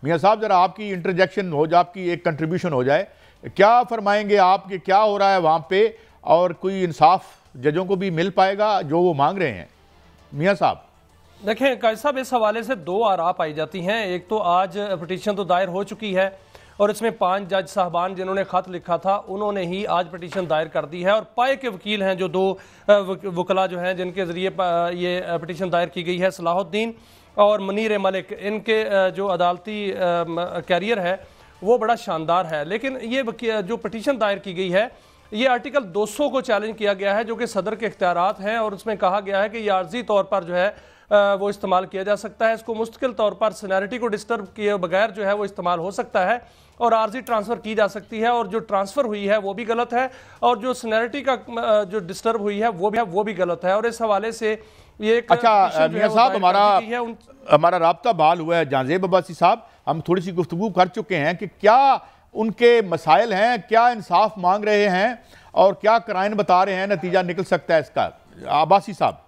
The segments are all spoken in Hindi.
मियाँ साहब ज़रा आपकी इंटरजेक्शन हो जाए, आपकी एक कंट्रीब्यूशन हो जाए, क्या फरमाएंगे आप कि क्या हो रहा है वहाँ पे, और कोई इंसाफ जजों को भी मिल पाएगा जो वो मांग रहे हैं? मियाँ साहब देखें काजी साहब, इस हवाले से दो आरा पाई जाती हैं। एक तो आज पटिशन तो दायर हो चुकी है और इसमें 5 जज साहबान जिन्होंने ख़त लिखा था उन्होंने ही आज पटिशन दायर कर दी है, और पाए के वकील हैं जो दो वकला जो हैं जिनके ज़रिए ये पटिशन दायर की गई है, सलाहुद्दीन और मनीर मलिक, इनके जो अदालती कैरियर है वो बड़ा शानदार है। लेकिन ये जो पटिशन दायर की गई है ये आर्टिकल 200 को चैलेंज किया गया है जो कि सदर के इख्तियारात हैं, और उसमें कहा गया है कि ये आर्जी तौर पर जो है वो इस्तेमाल किया जा सकता है। इसको मुस्तकिल तौर पर सीनियरिटी को डिस्टर्ब किए बगैर जो है वो इस्तेमाल हो सकता है और आर्जी ट्रांसफ़र की जा सकती है, और जो ट्रांसफ़र हुई है वो भी गलत है और जो सीनियरिटी का जो डिस्टर्ब हुई है वो भी गलत है। और इस हवाले से ये अच्छा मियाँ साहब, हमारा राब्ता बहाल हुआ है जांजेब अब्बासी साहब, हम थोड़ी सी गुफ्तगू कर चुके हैं कि क्या उनके मसाइल हैं, क्या इंसाफ मांग रहे हैं और क्या कराइन बता रहे हैं नतीजा निकल सकता है इसका? अब्बासी साहब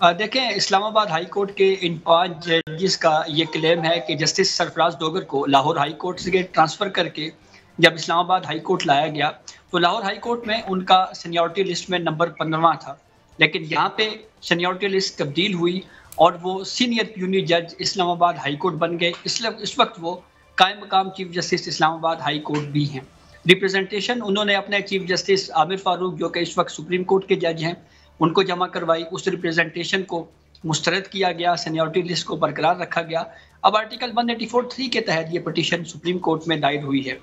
देखें, इस्लामाबाद हाई कोर्ट के इन 5 जजेस का ये क्लेम है कि जस्टिस सरफराज डोगर को लाहौर हाई कोर्ट से ट्रांसफ़र करके जब इस्लामाबाद हाई कोर्ट लाया गया तो लाहौर हाई कोर्ट में उनका सीनियरिटी लिस्ट में नंबर 15वां था, लेकिन यहाँ पे सीनियरिटी लिस्ट तब्दील हुई और वो सीनियर प्यूनी जज इस्लामाबाद हाई कोर्ट बन गए। इस वक्त वो कायम मकाम chief justice Islamabad high court भी हैं। रिप्रेजेंटेशन उन्होंने अपने चीफ जस्टिस आमिर फारूक जो कि इस वक्त सुप्रीम कोर्ट के जज हैं उनको जमा करवाई। उस रिप्रेजेंटेशन को मुस्तरद किया गया, सीनियरिटी लिस्ट को बरकरार रखा गया। अब आर्टिकल 184(3) के तहत ये पटिशन सुप्रीम कोर्ट में दायर हुई है।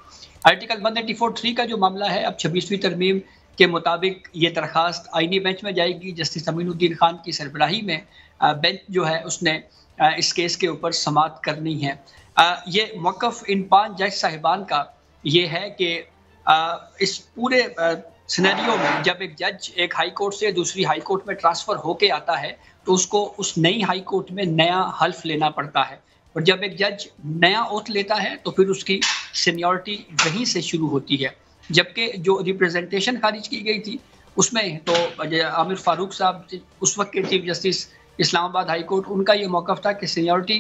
आर्टिकल 184(3) का जो मामला है, अब 26वीं तरमीम के मुताबिक ये दरखास्त आईनी बेंच में जाएगी। जस्टिस अमीनुद्दीन खान की सरबराही में बेंच जो है उसने इस केस के ऊपर समाअत करनी है। ये मौक़िफ़ इन 5 जज साहिबान का ये है कि इस पूरे सिनेरियो में जब एक जज एक हाई कोर्ट से दूसरी हाई कोर्ट में ट्रांसफ़र होके आता है तो उसको उस नई हाई कोर्ट में नया हल्फ लेना पड़ता है, और जब एक जज नया ओथ लेता है तो फिर उसकी सीनियरिटी वहीं से शुरू होती है। जबकि जो रिप्रेजेंटेशन खारिज की गई थी उसमें तो आमिर फारूक साहब उस वक्त के chief justice Islamabad high court, उनका ये मौक़िफ़ था कि सीनियरिटी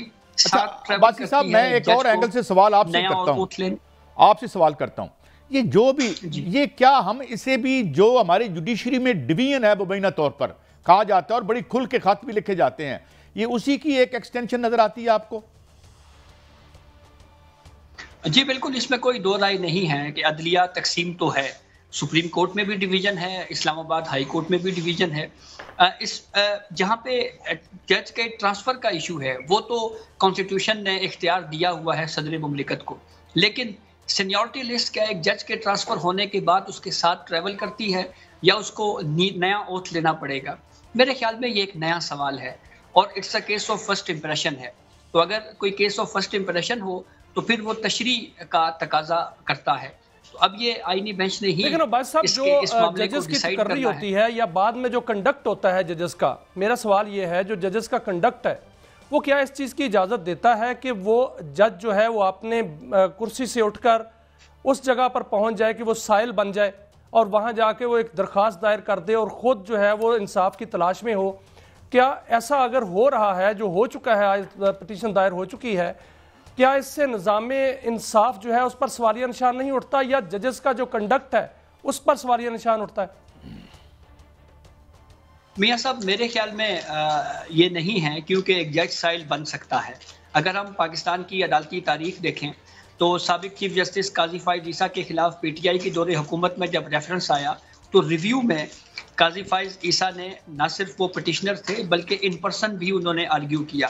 अब्बासी साहब, मैं एक और एंगल से सवाल आपसे सवाल करता हूँ, ये जो भी ये क्या हम इसे भी जो हमारी जुडिशरी में डिवीजन है मुबैना तौर पर कहा जाता है और बड़ी खुल के खत भी लिखे जाते हैं, ये उसी की एक एक्सटेंशन नजर आती है आपको? जी बिल्कुल, इसमें कोई दो राय नहीं है कि अदलिया तकसीम तो है। सुप्रीम कोर्ट में भी डिवीजन है, इस्लामाबाद हाई कोर्ट में भी डिवीजन है। जहाँ पे जज के ट्रांसफ़र का इशू है वो तो कॉन्स्टिट्यूशन ने इख्तियार दिया हुआ है सदर मुमलिकत को, लेकिन सीनियरिटी लिस्ट क्या एक जज के ट्रांसफ़र होने के बाद उसके साथ ट्रैवल करती है या उसको नया ओथ लेना पड़ेगा? मेरे ख्याल में ये एक नया सवाल है और it's a case of first impression है। तो अगर कोई केस ऑफ फर्स्ट इम्प्रेशन हो तो फिर वो तशरी का तकाजा करता है। तो अब ये आईनी बेंच ने ही लेकिन बात साहब जो जजेस की तकर्री होती है या बाद में जो कंडक्ट होता है जजेस का, मेरा सवाल ये है जो जजेस का कंडक्ट है वो क्या इस चीज़ की इजाज़त देता है कि वो जज जो है वो अपने कुर्सी से उठकर उस जगह पर पहुंच जाए कि वो साइल बन जाए और वहां जाके वो एक दरख्वास्त दायर कर दे और ख़ुद जो है वो इंसाफ की तलाश में हो? क्या ऐसा अगर हो रहा है, जो हो चुका है, पटिशन दायर हो चुकी है, क्या इससे निज़ाम इंसाफ जो है उस पर सवालिया निशान नहीं उठता या जजेस का जो कंडक्ट है उस पर सवालिया निशान उठता है? मियाँ साहब, मेरे ख्याल में ये नहीं है, क्योंकि एक जज साइल बन सकता है। अगर हम पाकिस्तान की अदालती तारीख देखें तो साबिक चीफ जस्टिस काजी फाइज ईसा के खिलाफ पीटीआई की दौरे हुकूमत में जब रेफरेंस आया तो रिव्यू में काजी फाइज ईसा ने न सिर्फ वो पटिशनर थे बल्कि इन पर्सन भी उन्होंने आर्ग्यू किया।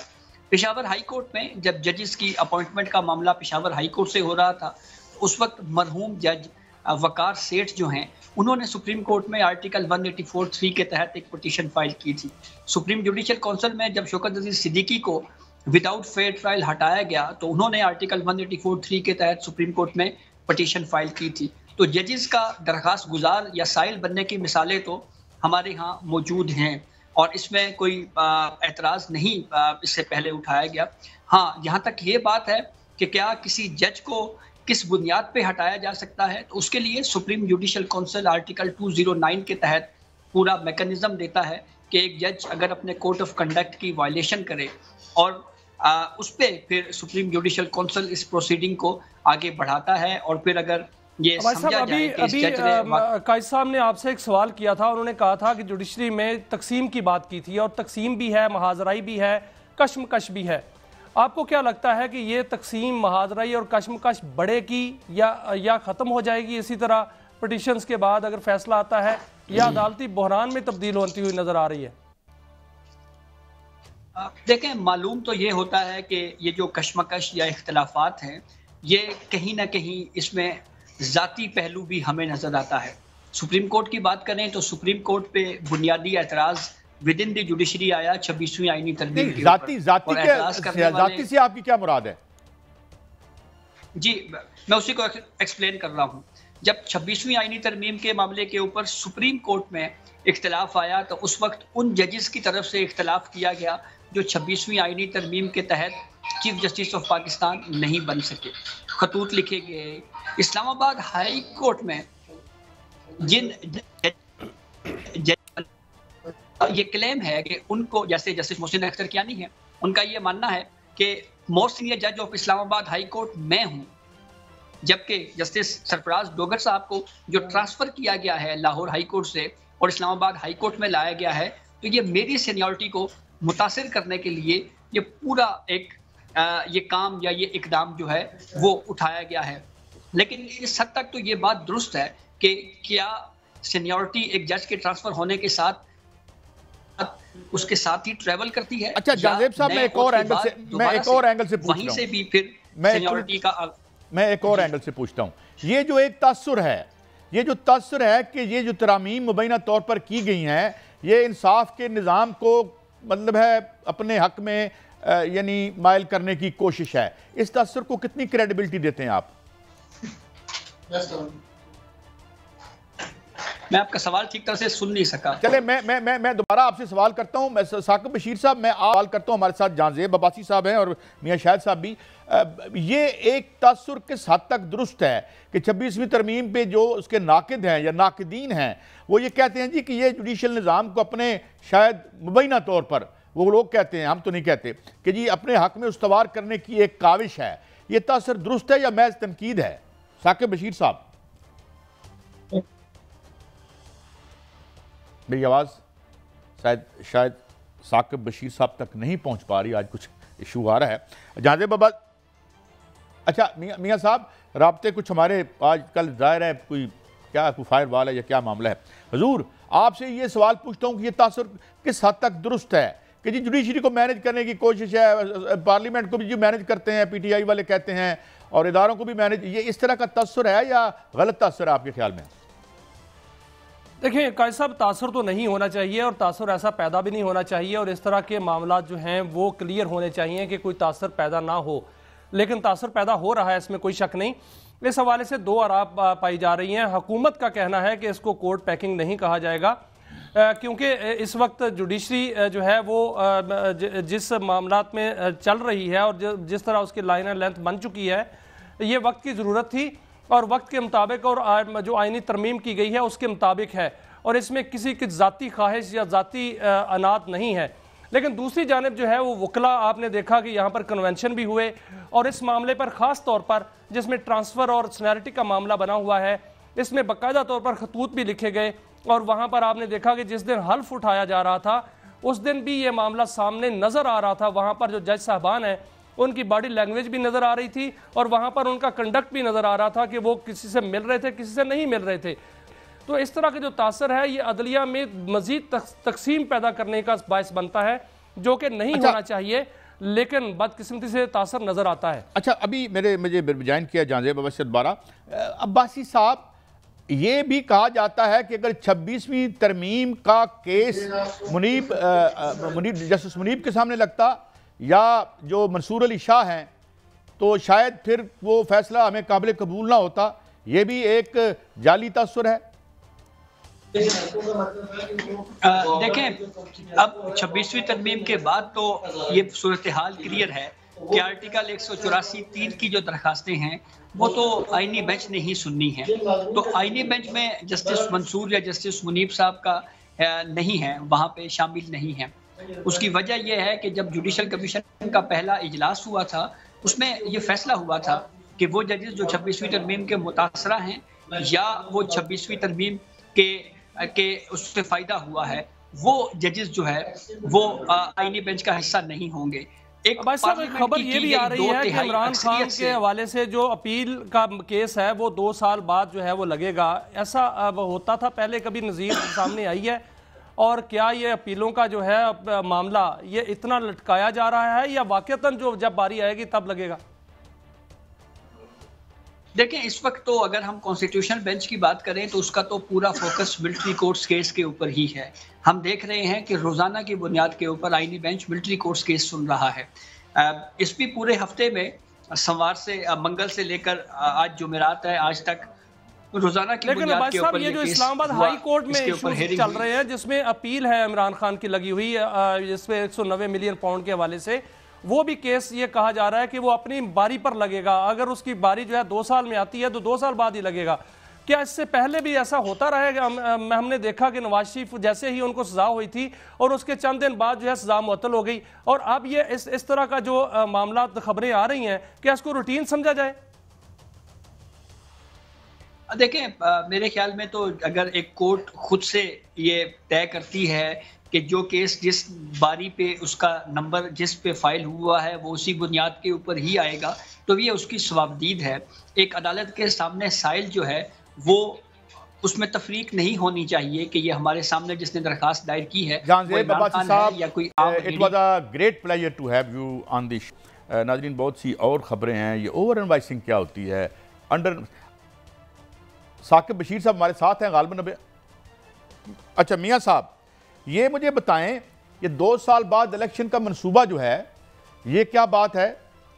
पेशावर हाई कोर्ट में जब जजेस की अपॉइंटमेंट का मामला पेशावर हाई कोर्ट से हो रहा था, उस वक्त मरहूम जज वकार सेठ जो हैं उन्होंने सुप्रीम कोर्ट में आर्टिकल 184(3) के तहत एक पटिशन फाइल की थी। सुप्रीम जुडिशल काउंसिल में जब शौकत अजीज सिद्दीकी को विदाउट फेयर ट्रायल हटाया गया तो उन्होंने आर्टिकल 184(3) के तहत सुप्रीम कोर्ट में पटिशन फाइल की थी। तो जजेस का दरख्वास्त गुजार या साइल बनने की मिसालें तो हमारे यहाँ मौजूद हैं और इसमें कोई एतराज़ नहीं इससे पहले उठाया गया। हाँ, जहाँ तक ये बात है कि क्या किसी जज को किस बुनियाद पे हटाया जा सकता है, तो उसके लिए सुप्रीम जुडिशल काउंसिल आर्टिकल 209 के तहत पूरा मैकेनिज्म देता है कि एक जज अगर अपने कोड ऑफ कंडक्ट की वायलेशन करे और उस पर फिर सुप्रीम जुडिशल काउंसिल इस प्रोसीडिंग को आगे बढ़ाता है। और फिर अगर ये समझा जाए कि इस जज ने काजी साहब ने आपसे एक सवाल किया था, उन्होंने कहा था कि जुडिशरी में तकसीम की बात की थी, और तकसीम भी है, महाजराई भी है, कश्मकश भी है। आपको क्या लगता है कि ये तकसीम, महाजराई और कश्मकश बढ़ेगी या ख़त्म हो जाएगी इसी तरह पिटीशंस के बाद अगर फैसला आता है, या अदालती बहरान में तब्दील होती हुई नजर आ रही है? देखें, मालूम तो ये होता है कि ये जो कश्मकश या इख्तलाफात हैं, ये कहीं ना कहीं इसमें ज़ाती पहलू भी हमें नजर आता है। सुप्रीम कोर्ट की बात करें तो सुप्रीम कोर्ट पे बुनियादी एतराज़ विद इन द जुडिशरी आया 26वीं आईनी तरमीम के ऊपर। जाती से आपकी क्या मुराद है? जी, मैं उसी को एक्सप्लेन कर रहा हूँ। जब 26वीं आईनी तरमीम के मामले के ऊपर सुप्रीम कोर्ट में इख्तलाफ आया तो उस वक्त उन जजेस की तरफ से इख्तलाफ किया गया जो 26वीं आईनी तरमीम के तहत चीफ जस्टिस ऑफ पाकिस्तान नहीं बन सके। खतूत लिखे गए। इस्लामाबाद हाई कोर्ट में जिन ये क्लेम है कि उनको, जैसे जस्टिस मोहसिन अख्तर कियानी है, उनका ये मानना है कि मोस्ट सीनियर जज ऑफ इस्लामाबाद हाई कोर्ट मैं हूँ, जबकि जस्टिस सरफराज डोगर साहब को जो ट्रांसफर किया गया है लाहौर हाई कोर्ट से और इस्लामाबाद हाई कोर्ट में लाया गया है, तो ये मेरी सीनियरिटी को मुतासिर करने के लिए ये पूरा एक ये काम या ये इकदाम जो है वो उठाया गया है। लेकिन इस हद तक तो ये बात दुरुस्त है कि क्या सीनियरिटी एक जज के ट्रांसफर होने के साथ उसके साथ ही ट्रेवल करती है? अच्छा जाजेब साहब, मैं एक और एंगल से पूछ रहा हूं। वहीं से भी फिर सीनियरिटी का मैं एक और एंगल से पूछता हूं। ये जो एक तासुर है कि ये जो तरामीम मुबैना तौर पर की गई हैं, ये इंसाफ के निज़ाम को मतलब है अपने हक में यानी माइल करने की कोशिश है, इस तासुर को कितनी क्रेडिबिलिटी देते हैं आप? मैं आपका सवाल ठीक तरह से सुन नहीं सका। चले मैं दोबारा आपसे सवाल करता हूं। मैं साकिब बशीर साहब, मैं सवाल करता हूं, हमारे साथ जांजेब अब्बासी साहब हैं और मियां शाहिद साहब भी। ये एक तासुर किस हद तक दुरुस्त है कि 26वीं तरमीम पे जो उसके नाकिद हैं या नाकिदीन हैं, वो ये कहते हैं जी कि ये जुडिशल निज़ाम को अपने शायद मुबैना तौर पर, वो लोग कहते हैं, हम तो नहीं कहते, कि जी अपने हक में उस्तवार करने की एक काविश है। ये तासुर दुरुस्त है या महज तनकीद है? साकिब बशीर साहब, मेरी आवाज़ शायद साकिब बशीर साहब तक नहीं पहुंच पा रही, आज कुछ इशू आ रहा है। जाजेब बाबा, अच्छा मियाँ साहब, राब्ते कुछ हमारे आजकल ज़ाहिर है कोई फायर वाल है या क्या मामला है? हुजूर, आपसे ये सवाल पूछता हूँ कि ये तासुर किस हद तक दुरुस्त है कि जी जुडिशरी को मैनेज करने की कोशिश है, पार्लियामेंट को भी जो मैनेज करते हैं PTI वाले कहते हैं, और इदारों को भी मैनेज, ये इस तरह का तासुर है या गलत तासुर है आपके ख्याल में? देखिए काजी साहब, तासुर तो नहीं होना चाहिए और तासुर ऐसा पैदा भी नहीं होना चाहिए, और इस तरह के मामला जो हैं वो क्लियर होने चाहिए कि कोई तासुर पैदा ना हो, लेकिन तासुर पैदा हो रहा है, इसमें कोई शक नहीं। इस हवाले से दो आराप पाई जा रही हैं। हुकूमत का कहना है कि इसको कोर्ट पैकिंग नहीं कहा जाएगा, क्योंकि इस वक्त जुडिशरी जो है वो जिस मामलात में चल रही है और जिस तरह उसकी लाइन एंड लेंथ बन चुकी है, ये वक्त की ज़रूरत थी और वक्त के मुताबिक और जो आईनी तरमीम की गई है उसके मुताबिक है, और इसमें किसी की ज़ाती ख्वाहिश या ज़ाती अनात नहीं है। लेकिन दूसरी जानिब जो है वो वकला, आपने देखा कि यहाँ पर कन्वेंशन भी हुए, और इस मामले पर ख़ास तौर पर जिसमें ट्रांसफ़र और सीनियरिटी का मामला बना हुआ है, इसमें बाकायदा तौर पर खतूत भी लिखे गए, और वहाँ पर आपने देखा कि जिस दिन हल्फ उठाया जा रहा था उस दिन भी ये मामला सामने नज़र आ रहा था। वहाँ पर जो जज साहबान हैं उनकी बॉडी लैंग्वेज भी नज़र आ रही थी, और वहाँ पर उनका कंडक्ट भी नज़र आ रहा था कि वो किसी से मिल रहे थे, किसी से नहीं मिल रहे थे। तो इस तरह का जो तासर है ये अदलिया में मजीद तकसीम पैदा करने का बायस बनता है, जो कि नहीं होना चाहिए, लेकिन बदकिस्मती से तासर नज़र आता है। अच्छा, अभी मुझे ज्वाइन किया जांजेब अब्बासी दोबारा। अब्बासी साहब, ये भी कहा जाता है कि अगर 26वीं तरमीम का केस जस्टिस मुनीब के सामने लगता या जो मंसूर अली शाह हैं, तो शायद फिर वो फैसला हमें काबिल कबूल ना होता। ये भी एक जाली तासुर है। देखें, अब 26वीं तरमीम के बाद तो ये सूरत हाल क्लियर है कि आर्टिकल 184(3) की जो दरखास्तें हैं वो तो आईनी बेंच ने ही सुननी है। तो आईनी बेंच में जस्टिस मंसूर या जस्टिस मुनीब साहब का नहीं है, वहाँ पे शामिल नहीं है। उसकी वजह यह है कि जब जुडिशल कमीशन का पहला इजलास हुआ था, उसमें यह फैसला हुआ था कि वो जजेस जो 26वीं तरमीम के मुतासरा हैं या वो 26वीं तरमीम के उससे फ़ायदा हुआ है, वो जजेस जो है वो आईनी बेंच का हिस्सा नहीं होंगे। एक खबर ये भी आ रही है कि इमरान खान के हवाले से जो अपील का केस है वो 2 साल बाद जो है वो लगेगा। ऐसा होता था पहले, कभी नज़ीर सामने आई है? और क्या ये अपीलों का जो है मामला ये इतना लटकाया जा रहा है या वाकईतन जो जब बारी आएगी तब लगेगा? देखें, इस वक्त तो अगर हम कॉन्स्टिट्यूशनल बेंच की बात करें तो उसका तो पूरा फोकस मिलिट्री कोर्ट्स केस के ऊपर ही है। हम देख रहे हैं कि रोजाना की बुनियाद के ऊपर आईनी बेंच मिलिट्री कोर्ट्स केस सुन रहा है। इस भी पूरे हफ्ते में सोमवार से मंगल से लेकर आज जुमेरात है, आज तक रोजाना की बुनियाद के ऊपर ये जो इस्लामाबाद हाई कोर्ट में इश्यूज चल रहे हैं जिसमें अपील है इमरान खान की लगी हुई, जिसमें 190 मिलियन पाउंड के हवाले से, वो भी केस ये कहा जा रहा है कि वो अपनी बारी पर लगेगा। अगर उसकी बारी जो है 2 साल में आती है तो 2 साल बाद ही लगेगा। क्या इससे पहले भी ऐसा होता रहेगा? हमने देखा कि नवाज शरीफ जैसे ही उनको सजा हुई थी और उसके चंद दिन बाद जो है सजा मुअत्तल हो गई, और अब ये इस तरह का जो मामला खबरें आ रही हैं, क्या इसको रूटीन समझा जाए? देखें, मेरे ख्याल में तो अगर एक कोर्ट खुद से ये तय करती है कि जो केस जिस बारी पे उसका नंबर जिस पे फाइल हुआ है वो उसी बुनियाद के ऊपर ही आएगा, तो ये उसकी सवाबदीद है। एक अदालत के सामने साइल जो है वो उसमें तफरीक नहीं होनी चाहिए कि ये हमारे सामने जिसने दरखास्त दायर की है या कोई। It was a great pleasure to have you on this. नाज़रीन, बहुत सी और खबरें हैं। ये ओवर इनवॉइसिंग क्या होती है? अंडर साकिब बशीर साहब हमारे साथ हैं गालिबन। अच्छा मियाँ साहब, ये मुझे बताएं, ये 2 साल बाद इलेक्शन का मंसूबा जो है ये क्या बात है?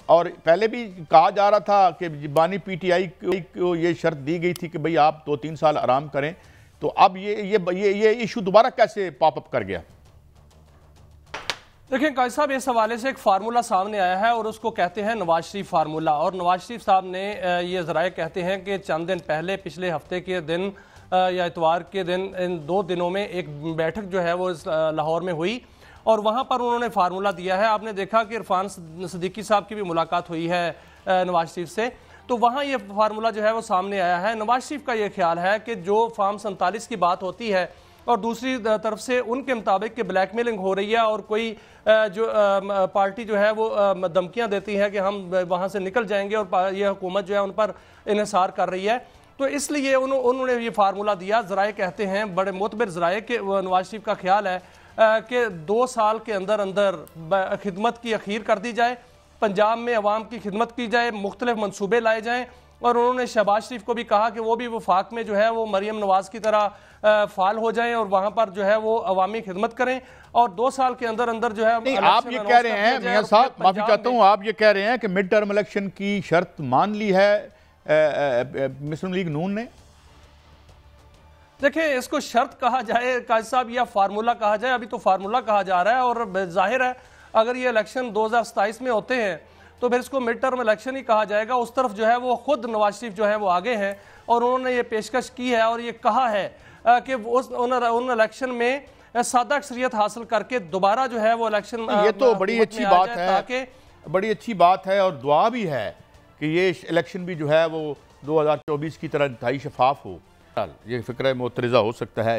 और पहले भी कहा जा रहा था कि बानी पीटीआई को ये शर्त दी गई थी कि भाई आप 2-3 साल आराम करें, तो अब ये इशू दोबारा कैसे पॉपअप कर गया? देखिए काजी साहब, इस हवाले से एक फार्मूला सामने आया है और उसको कहते हैं नवाज शरीफ फार्मूला। और नवाज शरीफ साहब ने ये ज़राए कहते हैं कि चंद दिन पहले पिछले हफ्ते के दिन या इतवार के दिन, इन 2 दिनों में एक बैठक जो है वो लाहौर में हुई और वहाँ पर उन्होंने फार्मूला दिया है। आपने देखा कि इरफान सिद्दीकी साहब की भी मुलाकात हुई है नवाज शरीफ से, तो वहाँ ये फार्मूला जो है वो सामने आया है। नवाज शरीफ का ये ख्याल है कि जो फार्म 47 की बात होती है और दूसरी तरफ से उनके मुताबिक कि ब्लैकमेलिंग हो रही है और कोई जो पार्टी जो है वो धमकियाँ देती है कि हम वहाँ से निकल जाएंगे और ये हुकूमत जो है उन पर इन्हिसार कर रही है, तो इसलिए उन्होंने ये फार्मूला दिया। ज़राए कहते हैं, बड़े मोतबर ज़राए, कि नवाज शरीफ का ख्याल है कि 2 साल के अंदर अंदर खिदमत की अखीर कर दी जाए, पंजाब में अवाम की खिदमत की जाए, मुख्तलिफ मनसूबे लाए जाएँ। और उन्होंने शहबाज शरीफ को भी कहा कि वो भी वफाक में जो है वो मरियम नवाज की तरह फाल हो जाएं और वहाँ पर जो है वो अवामी खिदमत करें और 2 साल के अंदर अंदर जो है। आप ये कह रहे हैं मियां साहब, माफी चाहता हूँ, आप ये कह रहे हैं कि मिड टर्म इलेक्शन की शर्त मान ली है मुस्लिम लीग नून ने? देखिए, इसको शर्त कहा जाए काजी साहब या फार्मूला कहा जाए, अभी तो फार्मूला कहा जा रहा है और जाहिर है अगर ये इलेक्शन 2027 में होते हैं तो फिर इसको मिड टर्म इलेक्शन ही कहा जाएगा। उस तरफ जो है वो खुद नवाज शरीफ जो है वो आगे हैं और उन्होंने ये पेशकश की है और ये कहा है कि उन इलेक्शन में सादा अक्सरियत हासिल करके दोबारा जो है वो इलेक्शन, ये तो बड़ी अच्छी बात है, बड़ी अच्छी बात है और दुआ भी है कि ये इलेक्शन भी जो है वो 2024 की तरह इंतहाई शफाफ हो। ये फिक्र मोतरज़ा हो सकता है।